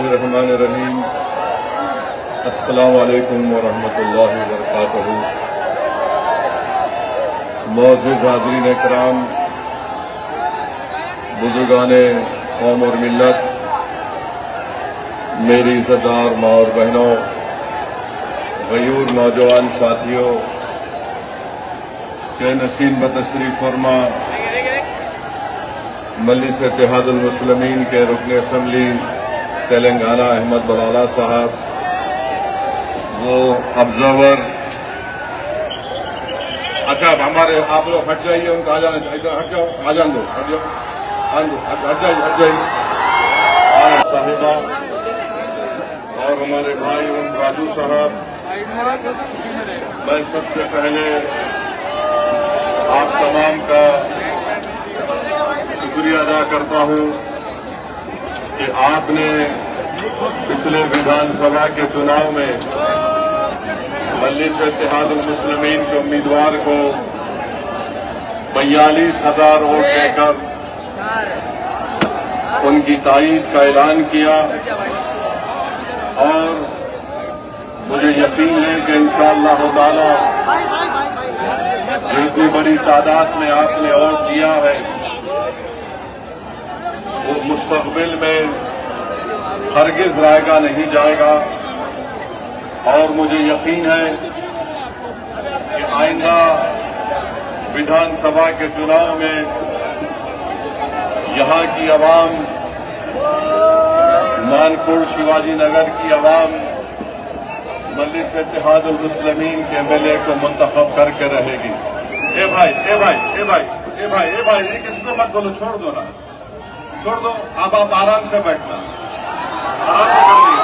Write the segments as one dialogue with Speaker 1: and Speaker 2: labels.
Speaker 1: बिस्मिल्लाहिर्रहमानिर्रहीम। अस्सलामु अलैकुम व रहमतुल्लाहि व बरकातहू। मौजूद हाज़रीन इकराम, बुजुर्गाने कौम और मिल्लत, मेरी इज़्ज़तदार माँ और बहनों, गयूर नौजवान साथियों, के नशीन बतशरीफ फरमा मजलिस इत्तेहादुल मुस्लिमीन के रुकन असम्बली तेलंगाना अहमद बलाला साहब, वो ऑब्जर्वर। अच्छा, अब हमारे आप लोग हट जाइए, उनको आ जाने, इधर हट जाओ, आ जान दो, हट जाओ, हट जाइए साहिबा और हमारे भाई उन राजू साहब। मैं सबसे पहले आप तमाम का शुक्रिया अदा करता हूं कि आपने पिछले विधानसभा के चुनाव में मजलिस इत्तेहादुल मुस्लिमीन के उम्मीदवार को 42,000 वोट देकर उनकी ताईद का ऐलान किया और मुझे यकीन है कि इंशाअल्लाह ताला जितनी बड़ी तादाद में आपने वोट दिया है वो मुस्तकबिल में हरगिज रायगा नहीं जाएगा। और मुझे यकीन है कि आइंदा विधानसभा के चुनाव में यहां की आवाम, मानपुर शिवाजी नगर की आवाम मजलिस इत्तेहादुल मुस्लिमीन के एमएलए को मुंतखब करके रहेगी। ए भाई, ए भाई, ए भाई, ए भाई, ए भाई, ये किसको मत बोलो, छोड़ दो ना, छोड़ दो। अब आप आराम से बैठना, आराम से कर लीजिए।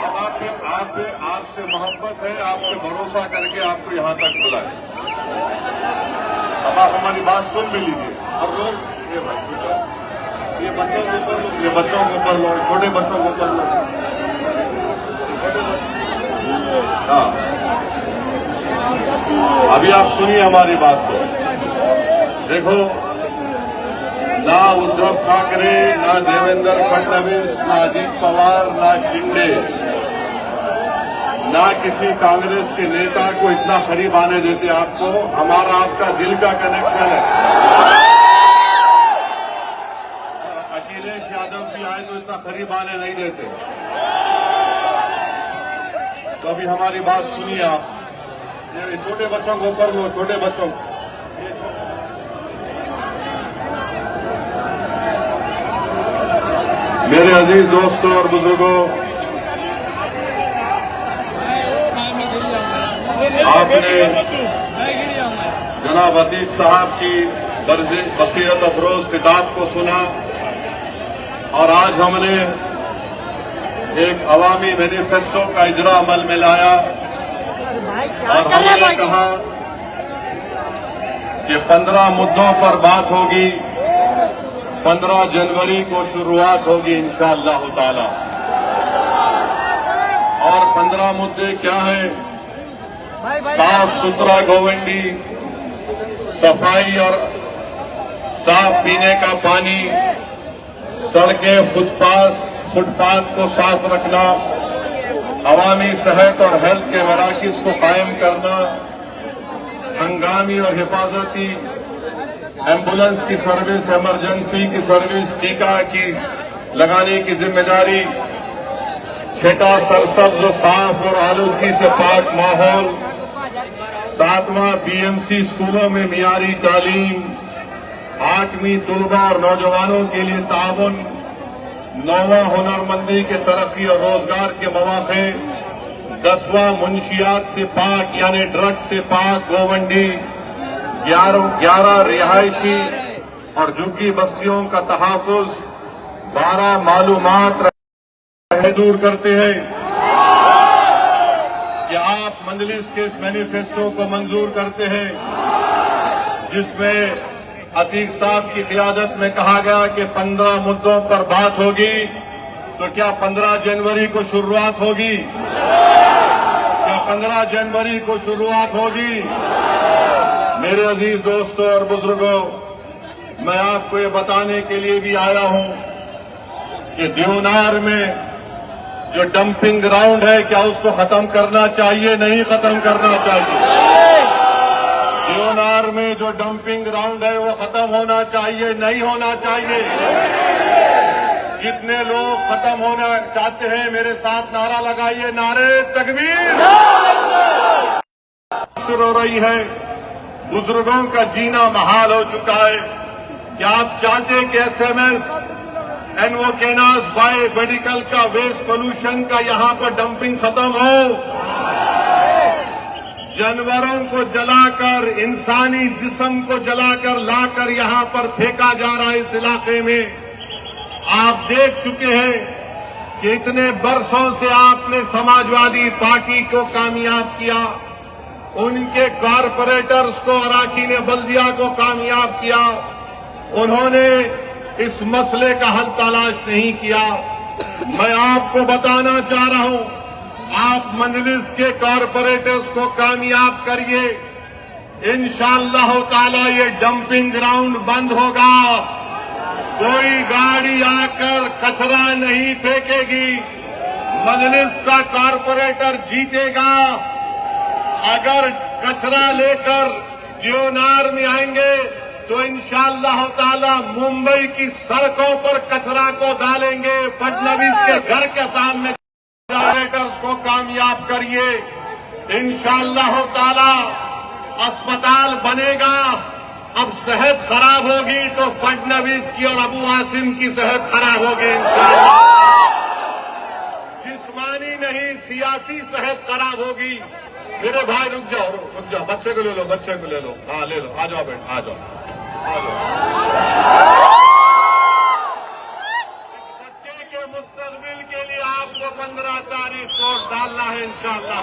Speaker 1: अब आपसे मोहब्बत है, आपसे भरोसा करके आपको यहां तक बुलाए। अब आप हमारी बात सुन भी लीजिए। और लोग ये बच्चों के ऊपर लो, ये बच्चों के ऊपर लो, छोटे बच्चों के ऊपर लो। हाँ, अभी आप सुनिए हमारी बात को। देखो, ना उद्धव ठाकरे, ना देवेंद्र फडणवीस, ना अजीत पवार, ना शिंदे, ना किसी कांग्रेस के नेता को इतना करीब आने देते आपको। हमारा आपका दिल का कनेक्शन है। अखिलेश यादव भी आए तो इतना करीब आने नहीं देते। तो अभी हमारी बात सुनिए आप। ये छोटे बच्चों को ऊपर लो, छोटे बच्चों को। मेरे अजीज दोस्तों और बुजुर्गों, आपने जनाब अतीक साहब की बसीरत अफरोज किताब को सुना और आज हमने एक अवामी मैनिफेस्टो का इजरा अमल में लाया और हमने कहा कि 15 मुद्दों पर बात होगी। 15 जनवरी को शुरुआत होगी इंशाअल्लाह ताला। और 15 मुद्दे क्या हैं? साफ सुथरा गोवंडी, सफाई और साफ पीने का पानी, सड़कें, फुटपाथ को साफ रखना, अवामी सेहत और हेल्थ के मराकज़ को कायम करना, हंगामी और हिफाजती एम्बुलेंस की सर्विस, इमरजेंसी की सर्विस, टीका की लगाने की जिम्मेदारी, छठा सरसब्ज, साफ और आलूदगी से पाक माहौल, 7वां बीएमसी स्कूलों में मियारी तालीम, 8वीं तलबा और नौजवानों के लिए ताउन, 9वां हुनरमंदी के तरक्की और रोजगार के मौके, 10वां मुंशियात से पाक यानी ड्रग्स से पाक गोवंडी, 11 रिहायशी और झुग्गी बस्तियों का तहफ़्फ़ुज़, 12 मालूमात दूर करते हैं कि आप मजलिस के इस मैनिफेस्टो को मंजूर करते हैं जिसमें अतीक साहब की क़ियादत में कहा गया कि 15 मुद्दों पर बात होगी। तो क्या 15 जनवरी को शुरुआत होगी? क्या 15 जनवरी को शुरुआत होगी? मेरे अजीज दोस्तों और बुजुर्गों, मैं आपको ये बताने के लिए भी आया हूं कि देवनार में जो डंपिंग ग्राउंड है, क्या उसको खत्म करना चाहिए? नहीं खत्म करना चाहिए। देवनार में जो डंपिंग ग्राउंड है वो खत्म होना चाहिए, नहीं होना चाहिए। कितने लोग खत्म होना चाहते हैं? मेरे साथ नारा लगाइए, नारे तकबीर। हो रही है, बुजुर्गों का जीना महाल हो चुका है। क्या आप चाहते कि एसएमएस एनवोकेनास बाय मेडिकल का वेस्ट पोल्यूशन का यहां पर डंपिंग खत्म हो? जानवरों को जलाकर, इंसानी जिस्म को जलाकर लाकर यहां पर फेंका जा रहा है। इस इलाके में आप देख चुके हैं कि इतने बरसों से आपने समाजवादी पार्टी को कामयाब किया, उनके कारपोरेटर्स को, अराकीन बल्दिया को कामयाब किया। उन्होंने इस मसले का हल तलाश नहीं किया। मैं आपको बताना चाह रहा हूं, आप मजलिस के कारपोरेटर्स को कामयाब करिए। इंशाअल्लाह ताला ये डंपिंग ग्राउंड बंद होगा। कोई गाड़ी आकर कचरा नहीं फेंकेगी। मजलिस का कारपोरेटर जीतेगा। अगर कचरा लेकर देवनार में आएंगे तो इंशाअल्लाह ताला मुंबई की सड़कों पर कचरा को डालेंगे। फडणवीस के घर के सामने कारपोरेटर्स को कामयाब करिए। इंशाअल्लाह ताला अस्पताल बनेगा। अब सेहत खराब होगी तो फडणवीस की और अबू आसिम की सेहत खराब होगी। जिस्मानी नहीं, सियासी सेहत खराब होगी। मेरे भाई रुक जाओ, बच्चे को ले लो, बच्चे को ले लो। हाँ ले लो, आ जाओ बेटा, आ जाओ, आ जाओ। बच्चे के मुस्तकबिल के लिए आपको 15 तारीख को डालना है इंशाअल्लाह।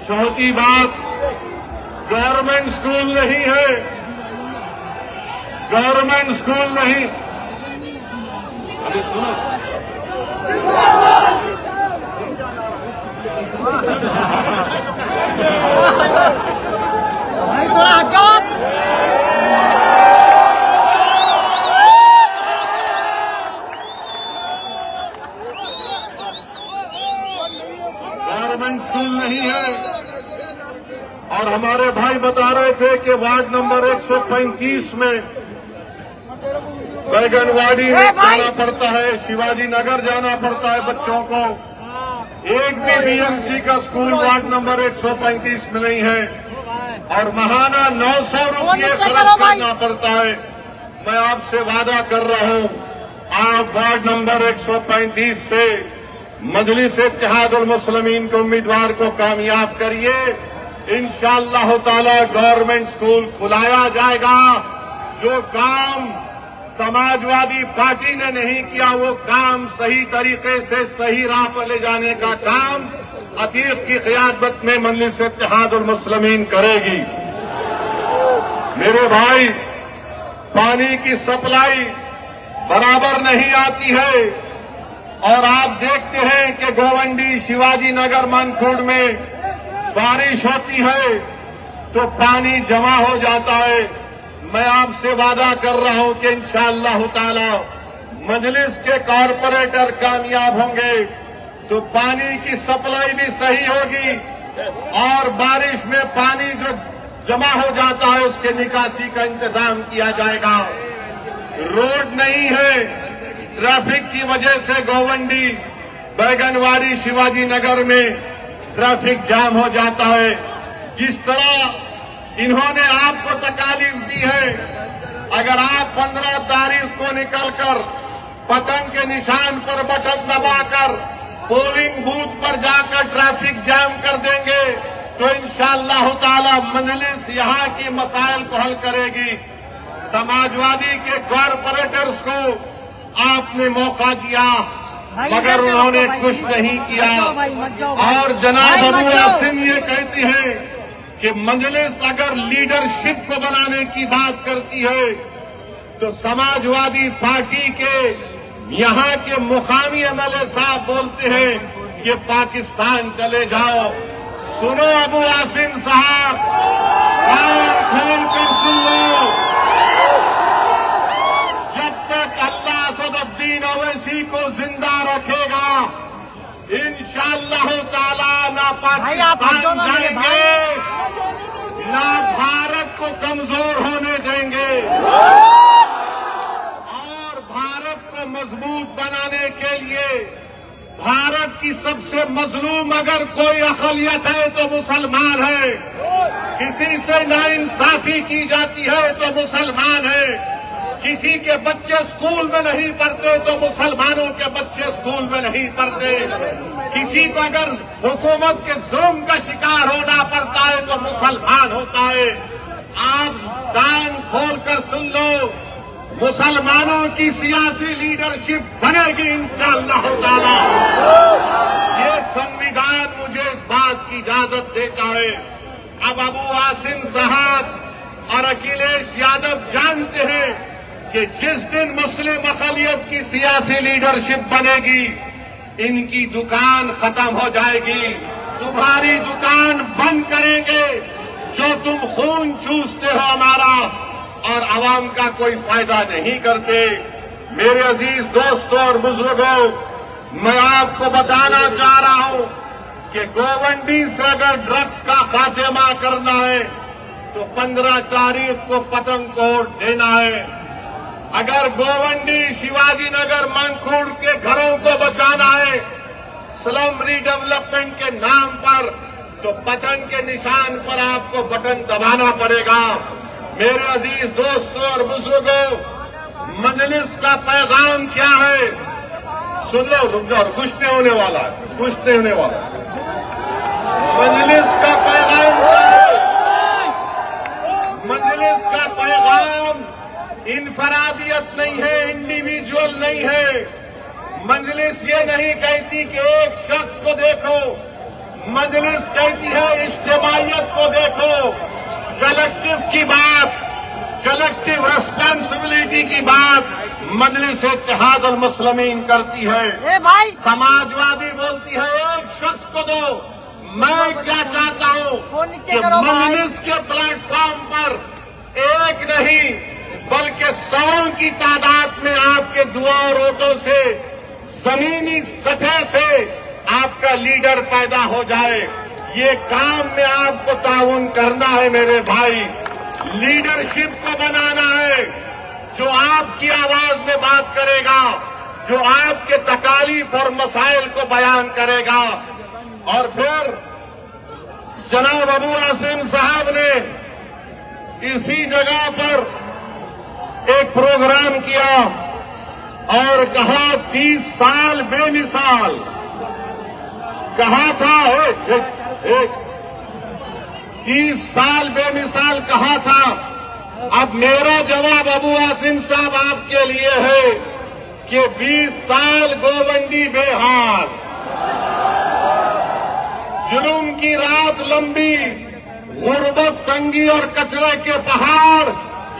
Speaker 1: चौथी बात, गवर्नमेंट स्कूल नहीं है, गवर्नमेंट स्कूल नहीं। अभी सुनो,
Speaker 2: भाई थोड़ा हटो।
Speaker 1: गवर्नमेंट स्कूल नहीं है। और हमारे भाई बता रहे थे कि वार्ड नंबर 135 में बैगनवाड़ी में जाना पड़ता है, शिवाजी नगर जाना पड़ता है बच्चों को। एक भी बीएमसी का स्कूल वार्ड नंबर 135 में नहीं है और महाना 900 रुपये खर्च करना पड़ता है। मैं आपसे वादा कर रहा हूं, आप वार्ड नंबर 135 से मजलिस इत्तेहादुल मुस्लिमीन के उम्मीदवार को कामयाब करिए। इंशाअल्लाह ताला गवर्नमेंट स्कूल खुलाया जाएगा। जो काम समाजवादी पार्टी ने नहीं किया वो काम सही तरीके से सही राह पर ले जाने का काम अतीक की क़यादत में मजलिस इत्तेहादुल मुस्लिमीन करेगी। मेरे भाई, पानी की सप्लाई बराबर नहीं आती है और आप देखते हैं कि गोवंडी, शिवाजी नगर, मनखुर्द में बारिश होती है तो पानी जमा हो जाता है। मैं आपसे वादा कर रहा हूं कि इंशाअल्लाह ताला मजलिस के कारपोरेटर कामयाब होंगे तो पानी की सप्लाई भी सही होगी और बारिश में पानी जो जमा हो जाता है उसके निकासी का इंतजाम किया जाएगा। रोड नहीं है, ट्रैफिक की वजह से गोवंडी, बैगनवाड़ी, शिवाजी नगर में ट्रैफिक जाम हो जाता है। जिस तरह इन्होंने आपको तकालीफ दी है, अगर आप 15 तारीख को निकलकर पतंग के निशान पर बटन दबाकर पोलिंग बूथ पर जाकर ट्रैफिक जाम कर देंगे तो इंशाअल्लाह ताला मजलिस यहां की मसाइल को हल करेगी। समाजवादी के कारपोरेटर्स को आपने मौका दिया मगर उन्होंने कुछ नहीं किया। और जनाब अबू आसिम ये कहती हैं कि मजलिस अगर लीडरशिप को बनाने की बात करती है तो समाजवादी पार्टी के यहां के मुकामी एमएलए साहब बोलते हैं कि पाकिस्तान चले जाओ। सुनो अबू आसिम साहब, कान खोल कर सुन लो। जब तक अल्लाह असदुद्दीन ओवैसी को जिंदा रखेगा, इंशाअल्लाह ताला ना पाकिस्तान जाएंगे, ना भारत को कमजोर होने देंगे। और भारत को मजबूत बनाने के लिए भारत की सबसे मजलूम अगर कोई अक़लियत है तो मुसलमान है। किसी से नाइंसाफी की जाती है तो मुसलमान है। किसी के बच्चे स्कूल में नहीं पढ़ते तो मुसलमानों के बच्चे स्कूल में नहीं पढ़ते। किसी को अगर हुकूमत के जुल्म का शिकार होना पड़ता है तो मुसलमान होता है। आप कान खोलकर सुन लो, मुसलमानों की सियासी लीडरशिप बनेगी इंशाअल्लाह ताला। ये संविधान मुझे इस बात की इजाजत देता है। अब अबू आसिम साहब और अखिलेश यादव जानते हैं कि जिस दिन मुस्लिम अक़लियत की सियासी लीडरशिप बनेगी, इनकी दुकान खत्म हो जाएगी। तुम्हारी दुकान बंद करेंगे। जो तुम खून चूसते हो हमारा और आवाम का कोई फायदा नहीं करते। मेरे अजीज दोस्तों और बुजुर्गों, मैं आपको बताना चाह रहा हूं कि गोवंडी से अगर ड्रग्स का खात्मा करना है तो 15 तारीख को पतंग को देना है। अगर गोवंडी, शिवाजी नगर, मनखुड़ के घरों को बचाना है स्लम रीडेवलपमेंट के नाम पर, तो पतंग के निशान पर आपको बटन दबाना पड़ेगा। मेरे अजीज दोस्तों और बुजुर्गों, मजलिस का पैगाम क्या है? सुन लो, रुक जाओ, कुछ नहीं होने वाला है, कुछ नहीं होने वाला। मजलिस का पैगाम क्या है? मजलिस का पैगाम इनफरादियत नहीं है, इंडिविजुअल नहीं है। मजलिस ये नहीं कहती कि एक शख्स को देखो, मजलिस कहती है इज्तिमाइयत को देखो। कलेक्टिव की बात, कलेक्टिव रिस्पांसिबिलिटी की बात मजलिस इत्तेहाद अल मुस्लिमीन करती है।
Speaker 2: भाई
Speaker 1: समाजवादी बोलती है एक शख्स को दो। मैं क्या चाहता हूं कि मजलिस के प्लेटफॉर्म पर एक नहीं बल्कि 100 की तादाद में आपके दुआ और वोटों से, जमीनी सतह से आपका लीडर पैदा हो जाए। ये काम में आपको ताउन करना है मेरे भाई। लीडरशिप को बनाना है जो आपकी आवाज में बात करेगा, जो आपके तकालीफ और मसाइल को बयान करेगा। और फिर जनाब अबू आसिम साहब ने इसी जगह पर एक प्रोग्राम किया और कहा 30 साल बेमिसाल। कहा था 30 साल बेमिसाल कहा था। अब मेरा जवाब अबू आसिम साहब आपके लिए है कि 20 साल गोवंडी बेहाल। जुल्म की रात लंबी, गुर्बत, तंगी और कचरे के पहाड़,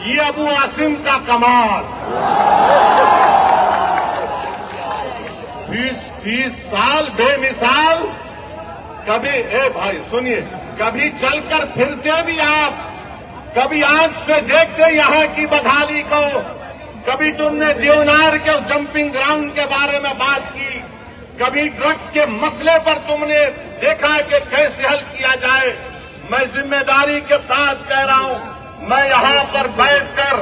Speaker 1: ये अबू आसिम का कमाल। 20 साल बेमिसाल। कभी भाई सुनिए, कभी चलकर फिरते भी आप, कभी आंख से देखते यहाँ की बदहाली को, कभी तुमने देवनार के जंपिंग ग्राउंड के बारे में बात की, कभी ड्रग्स के मसले पर तुमने देखा कि कैसे हल किया जाए। मैं जिम्मेदारी के साथ कह रहा हूं, मैं यहाँ पर बैठकर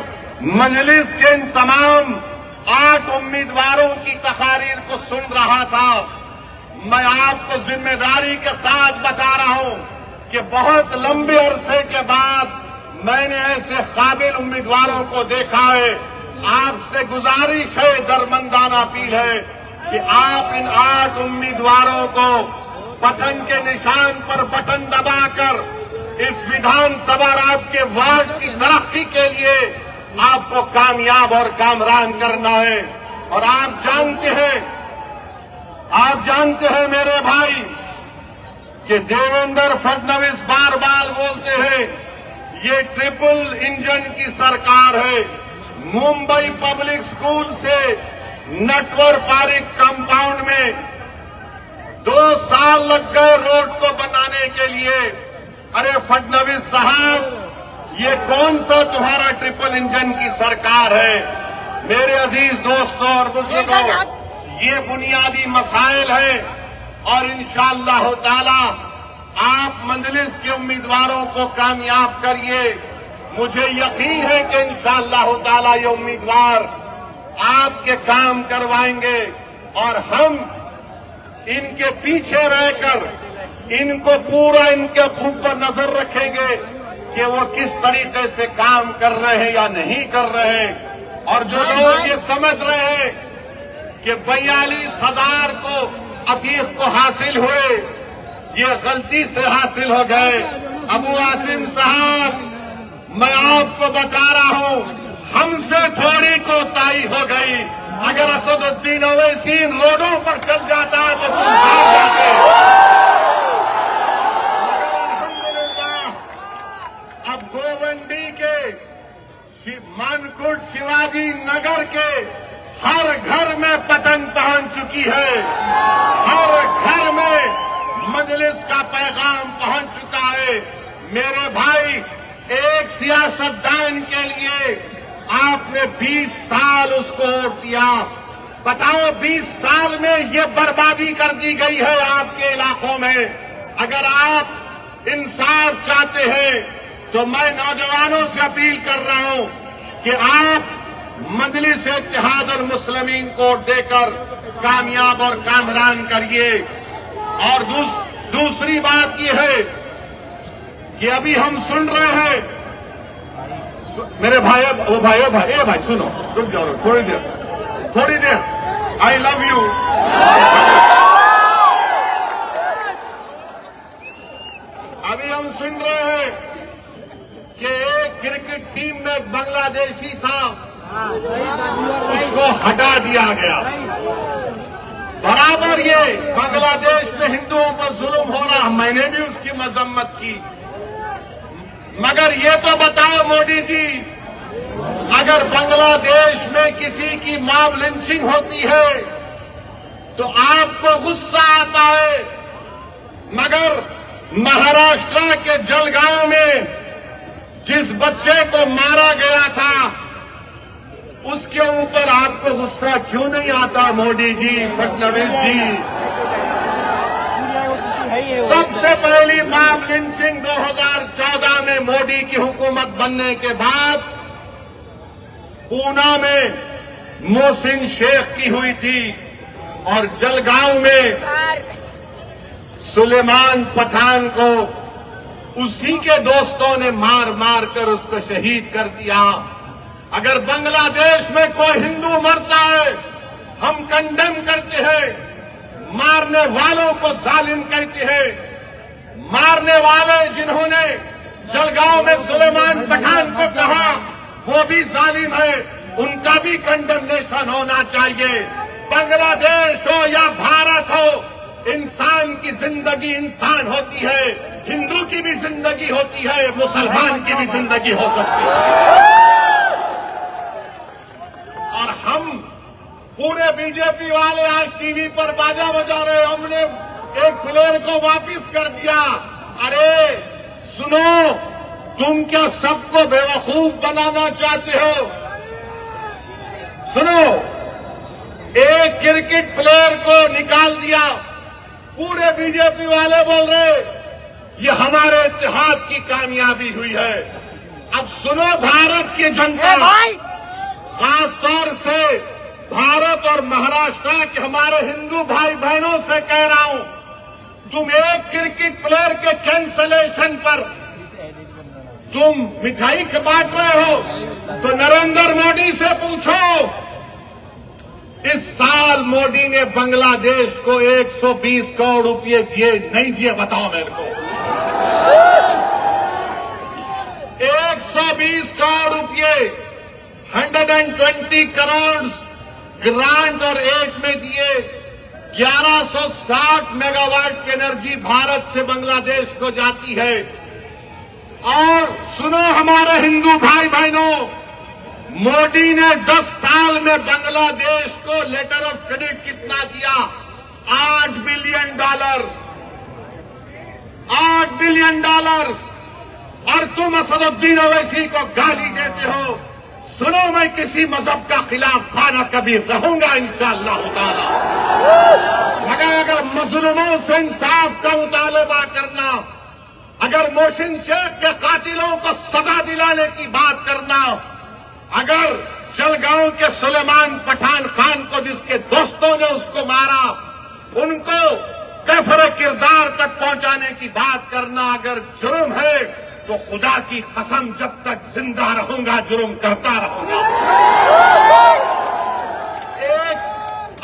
Speaker 1: मजलिस के इन तमाम 8 उम्मीदवारों की तकारीर को सुन रहा था। मैं आपको जिम्मेदारी के साथ बता रहा हूं कि बहुत लंबे अरसे के बाद मैंने ऐसे काबिल उम्मीदवारों को देखा है। आपसे गुजारिश है, दरमंदाना अपील है कि आप इन 8 उम्मीदवारों को पतंग के निशान पर बटन दबाकर इस विधानसभा आपके वार्ड की तरक्की के लिए आपको कामयाब और कामरान करना है। और आप जानते हैं मेरे भाई कि देवेंद्र फडणवीस बार बार बोलते हैं ये ट्रिपल इंजन की सरकार है। मुंबई पब्लिक स्कूल से नटवर पार्क कंपाउंड में 2 साल लग गए रोड को बनाने बढ़ाने के लिए। अरे फडणवीस साहब, ये कौन सा तुम्हारा ट्रिपल इंजन की सरकार है? मेरे अजीज दोस्तों और बुजुर्गों, ये बुनियादी मसाइल है और इंशाअल्लाह ताला आप मंजलिस के उम्मीदवारों को कामयाब करिए। मुझे यकीन है कि इंशाअल्लाह ताला ये उम्मीदवार आपके काम करवाएंगे और हम इनके पीछे रहकर इनको पूरा इनके ऊपर नजर रखेंगे कि वो किस तरीके से काम कर रहे हैं या नहीं कर रहे हैं। और जो लोग ये समझ रहे हैं कि 42,000 को अतीक को हासिल हुए, ये गलती से हासिल हो गए। अबू आसिम साहब, मैं आपको बता रहा हूं, हमसे थोड़ी कोताही हो गई। अगर असदुद्दीन ओवैसी रोडों पर चल जाता तो तुम भाग जाते। अब गोवंडी के मानकुट शिवाजी नगर के हर घर में पतंग पहुंच चुकी है, हर घर में मजलिस का पैगाम पहुंच चुका है। मेरे भाई, एक सियासतदान के लिए आपने 20 साल उसको वोट दिया। बताओ 20 साल में ये बर्बादी कर दी गई है आपके इलाकों में। अगर आप इंसाफ चाहते हैं तो मैं नौजवानों से अपील कर रहा हूं कि आप मजलिस इत्तेहादुल मुस्लिमीन को देकर कामयाब और कामरान करिए। और दूसरी बात यह है कि अभी हम सुन रहे हैं, मेरे भाई, भाई सुनो, रुक जाओ थोड़ी देर। I love you. अभी हम सुन रहे हैं कि एक क्रिकेट टीम में एक बांग्लादेशी था, उसको हटा दिया गया। बराबर ये बांग्लादेश में हिंदुओं पर जुल्म हो रहा, मैंने भी उसकी मजम्मत की। मगर ये तो बताओ मोदी जी, अगर बांग्लादेश में किसी की मॉब लिंचिंग होती है तो आपको गुस्सा आता है, मगर महाराष्ट्र के जलगांव में जिस बच्चे को मारा गया था उसके ऊपर आपको गुस्सा क्यों नहीं आता मोदी जी, फडणवीस जी? सबसे पहली मॉब लिंचिंग 2014 में मोदी की हुकूमत बनने के बाद पूना में मोहसिन शेख की हुई थी और जलगांव में सुलेमान पठान को उसी के दोस्तों ने मार मार कर उसको शहीद कर दिया। अगर बांग्लादेश में कोई हिंदू मरता है हम कंडेम करते हैं, मारने वालों को जालिम कहते हैं। मारने वाले जिन्होंने जलगांव में सुलेमान पठान को कहा वो भी जालिम है, उनका भी कंडेमनेशन होना चाहिए। बांग्लादेश हो या भारत हो, इंसान की जिंदगी इंसान होती है, हिंदू की भी जिंदगी होती है, मुसलमान की भी जिंदगी हो सकती है। और हम पूरे बीजेपी वाले आज टीवी पर बाजा बजा रहे, हमने एक प्लेयर को वापस कर दिया। अरे सुनो, तुम क्या सबको बेवकूफ बनाना चाहते हो? सुनो, एक क्रिकेट प्लेयर को निकाल दिया, पूरे बीजेपी वाले बोल रहे ये हमारे इत्तेहाद की कामयाबी हुई है। अब सुनो भारत की जनता, खासतौर से भारत और महाराष्ट्र के हमारे हिंदू भाई बहनों से कह रहा हूं, तुम एक क्रिकेट प्लेयर के कैंसलेशन पर तुम मिठाई बांट रहे हो तो नरेंद्र मोदी से पूछो। इस साल मोदी ने बांग्लादेश को 120 करोड़ रुपए दिए नहीं दिए? बताओ मेरे को। 120 करोड़ रुपए, 120 करोड़ ग्रांट और एड में दिए। 1160 मेगावाट की एनर्जी भारत से बांग्लादेश को जाती है। और सुनो हमारे हिंदू भाई बहनों, मोदी ने 10 साल में बांग्लादेश को लेटर ऑफ क्रेडिट कितना दिया? $8 बिलियन। $8 बिलियन और तुम असदुद्दीन ओवैसी को गाली देते हो। सुनो, मैं किसी मजहब का खिलाफ खाना कभी रहूंगा इंशाअल्लाह ताला, मगर अगर मजलूमों से इंसाफ का मुतालबा करना, अगर मोहसिन शेख के कातिलों को सजा दिलाने की बात करना, अगर जलगांव के सुलेमान पठान खान को जिसके दोस्तों ने उसको मारा उनको कफर किरदार तक पहुंचाने की बात करना अगर जुर्म है तो खुदा की कसम जब तक जिंदा रहूंगा जुर्म करता रहूंगा।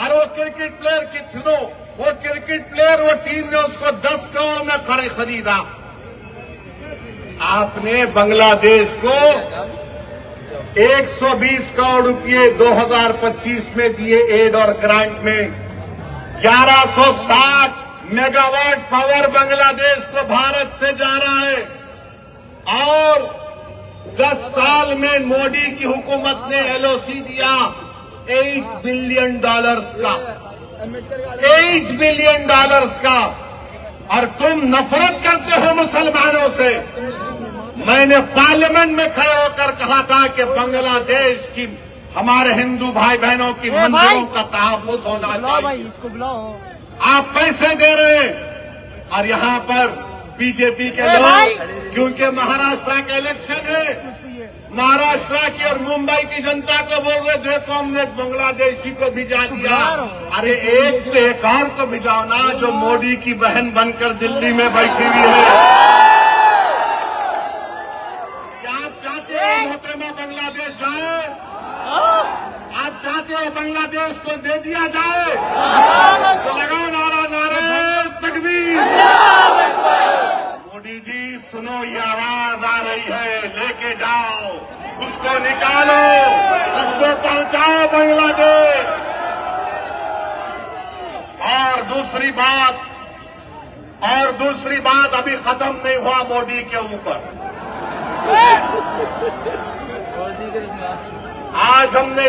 Speaker 1: वो क्रिकेट प्लेयर की सुनो, वो क्रिकेट प्लेयर, वो टीम ने उसको 10 करोड़ में खरीदा। आपने बांग्लादेश को 120 करोड़ रुपए 2025 में दिए एड और ग्रांट में। 1160 मेगावाट पावर बांग्लादेश को भारत से जा रहा है और 10 साल में मोदी की हुकूमत ने एलओसी दिया $8 बिलियन का, $8 बिलियन का। और तुम नफरत करते हो मुसलमानों से। मैंने पार्लियामेंट में खड़े होकर कहा था कि बांग्लादेश की हमारे हिंदू भाई बहनों की मंदिरों का तहफ्फुज़ होना चाहिए।
Speaker 2: इसको बुलाओ।
Speaker 1: आप पैसे दे रहे हैं और यहाँ पर बीजेपी के लोग, क्योंकि महाराष्ट्र का इलेक्शन है, महाराष्ट्र की और मुंबई की जनता को बोल रहे देखो हमने एक बांग्लादेशी को भिजा दिया। अरे एक तो एक और को भिजाओ ना जो मोदी की बहन बनकर दिल्ली में बैठी हुई है। क्या आप चाहते हो मोहतरमा बांग्लादेश जाए? आप चाहते हो बांग्लादेश को दे दिया जाए? तो लगाओ नारा, नारे तकबीर। मोदी जी सुनो, ये आवाज आ रही है, लेके जाओ, उसको निकालो, उसको पहुंचाओ बांग्लादेश। और दूसरी बात अभी खत्म नहीं हुआ मोदी के ऊपर। आज हमने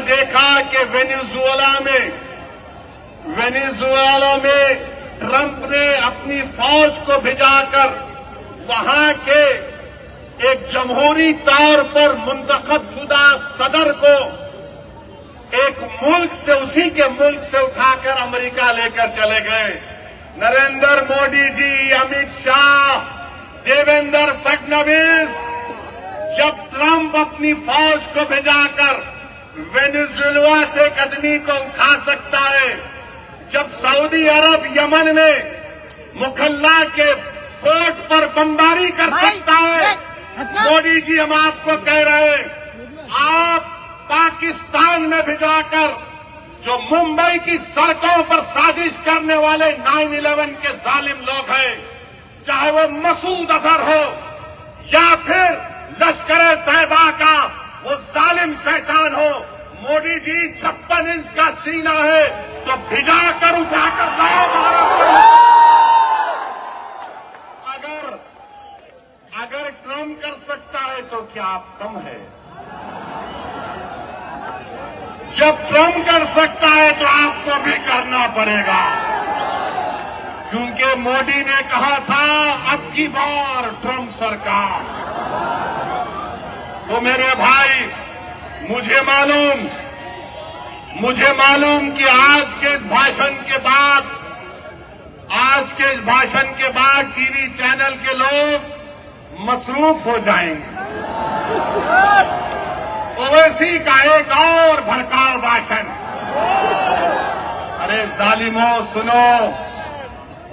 Speaker 1: देखा कि वेनेजुएला में ट्रंप ने अपनी फौज को भिजाकर वहां के एक जमहूरी तौर पर मुंतखब शुदा सदर को एक मुल्क से, उसी के मुल्क से उठाकर अमेरिका लेकर चले गए। नरेंद्र मोदी जी, अमित शाह, देवेंद्र फडणवीस, जब ट्रंप अपनी फौज को भिजाकर वेनेजुएला से एक आदमी को उठा सकता है, जब सऊदी अरब यमन में मुखल्ला के पोर्ट पर बमबारी कर सकता है, मोदी जी हम आपको कह रहे हैं, आप पाकिस्तान में भिजाकर जो मुंबई की सड़कों पर साजिश करने वाले 9/11 के जालिम लोग हैं, चाहे वो मसूद अजहर हो या फिर लश्कर तैयबा का वो जालिम शैतान हो, मोदी जी 56 इंच का सीना है तो भिजाकर उठाकर लाओ भारत। अगर ट्रंप कर सकता है तो क्या आप कम है? जब ट्रंप कर सकता है तो आपको भी करना पड़ेगा, क्योंकि मोदी ने कहा था अब की बार ट्रंप सरकार। तो मेरे भाई, मुझे मालूम कि आज के इस भाषण के बाद टीवी चैनल के लोग मसरूफ हो जाएंगे। ओवैसी का एक और भड़काऊ भाषण। अरे जालिमों सुनो,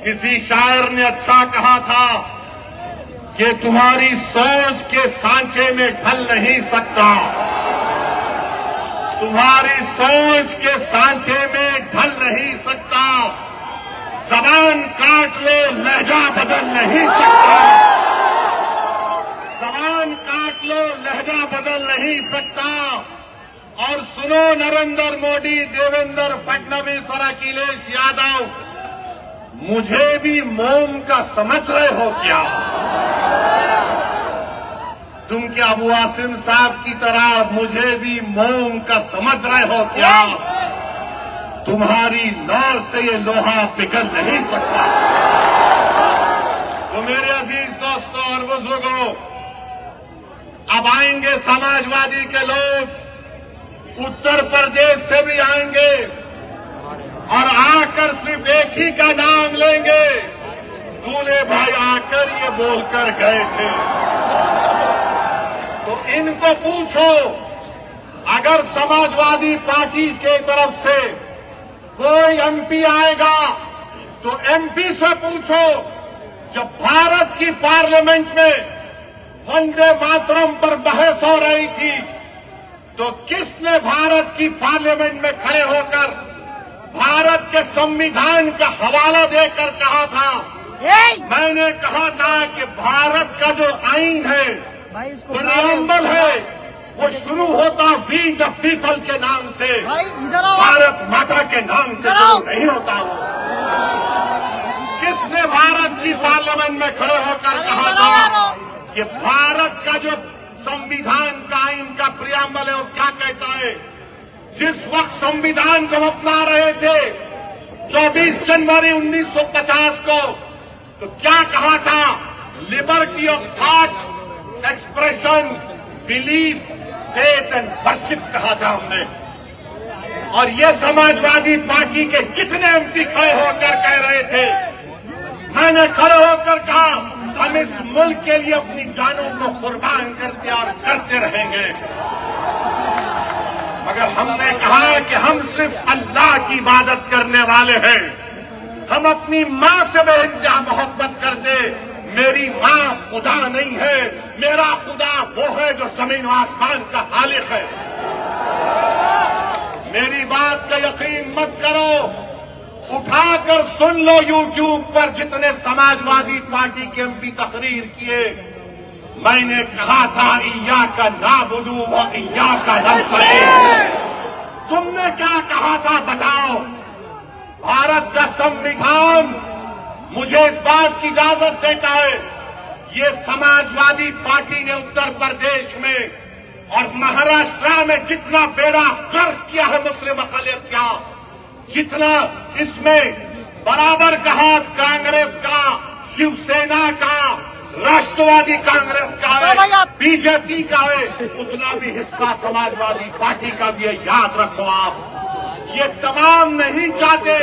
Speaker 1: किसी शायर ने अच्छा कहा था कि तुम्हारी सोच के सांचे में ढल नहीं सकता, तुम्हारी सोच के सांचे में ढल नहीं सकता, जबान काट लो लहजा बदल नहीं सकता, जबान काट लो लहजा बदल नहीं सकता। और सुनो नरेंद्र मोदी, देवेंद्र फडणवीस और अखिलेश यादव, मुझे भी मोम का समझ रहे हो क्या? तुम क्या अबू आसिम साहब की तरह मुझे भी मोम का समझ रहे हो क्या? तुम्हारी नाव से ये लोहा पिघल नहीं सकता। तो मेरे अजीज दोस्तों और बुजुर्गों, अब आएंगे समाजवादी के लोग, उत्तर प्रदेश से भी आएंगे और आकर सिर्फ एक ही का नाम लेंगे, दूल्हे भाई आकर ये बोलकर गए थे। तो इनको पूछो, अगर समाजवादी पार्टी के तरफ से कोई एमपी आएगा तो एमपी से पूछो, जब भारत की पार्लियामेंट में वंदे मातरम पर बहस हो रही थी तो किसने भारत की पार्लियामेंट में खड़े होकर भारत के संविधान का हवाला देकर कहा था? मैंने कहा था कि भारत का जो आईन है, प्रियम्बल है, वो शुरू होता वी द पीपल के नाम से, भारत माता के नाम से शुरू नहीं होता। वो किसने भारत की पार्लियामेंट में खड़े होकर कहा था कि भारत का जो संविधान का आईन का प्रियम्बल है वो क्या कहता है? जिस वक्त संविधान को अपना रहे थे 24 जनवरी 1950 को, तो क्या कहा था? Liberty of thought, expression, belief, faith and worship कहा था हमने। और ये समाजवादी पार्टी के जितने एमपी खड़े होकर कह रहे थे, मैंने खड़े होकर कहा हम इस मुल्क के लिए अपनी जानों को कुर्बान करते और करते रहेंगे। मगर हमने कहा कि हम सिर्फ अल्लाह की इबादत करने वाले हैं। हम अपनी माँ से बेइंतहा मोहब्बत करते। मेरी माँ खुदा नहीं है, मेरा खुदा वो है जो जमीन और आसमान का खालिक है। मेरी बात का यकीन मत करो, उठाकर सुन लो यूट्यूब पर जितने समाजवादी पार्टी के एमपी तकरीर किए। मैंने कहा था इय्याका नाबुदु व इय्याका नस्तईन। तुमने क्या कहा था बताओ? भारत का संविधान मुझे इस बात की इजाजत देता है। ये समाजवादी पार्टी ने उत्तर प्रदेश में और महाराष्ट्र में जितना बेड़ा गर्क किया है मुस्लिम अक़लियत का, जितना इसमें बराबर का हाथ कांग्रेस का, शिवसेना का, राष्ट्रवादी कांग्रेस का है, बीजेपी का है, उतना भी हिस्सा समाजवादी पार्टी का भी है। याद रखो आप, ये तमाम नहीं चाहते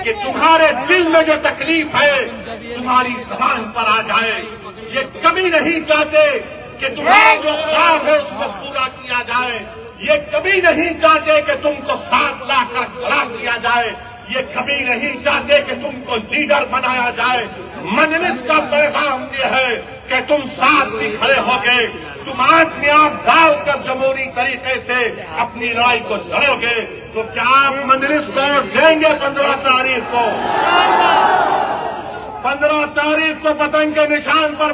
Speaker 1: कि तुम्हारे दिल में जो तकलीफ है तुम्हारी जबान पर आ जाए। ये कभी नहीं चाहते कि तुम्हारा जो ख्वाब है उसको पूरा किया जाए। ये कभी नहीं चाहते कि तुमको साथ लाकर खड़ा किया जाए। ये कभी नहीं चाहते कि तुमको लीडर बनाया जाए। मजलिस का पैगाम ये है कि तुम साथ भी खड़े हो गए, तुम आदमी आप डालकर जमहूरी तरीके से अपनी लड़ाई को लड़ोगे। तो क्या आप मजलिस को देंगे 15 तारीख को? 15 तारीख को पतंग के निशान पर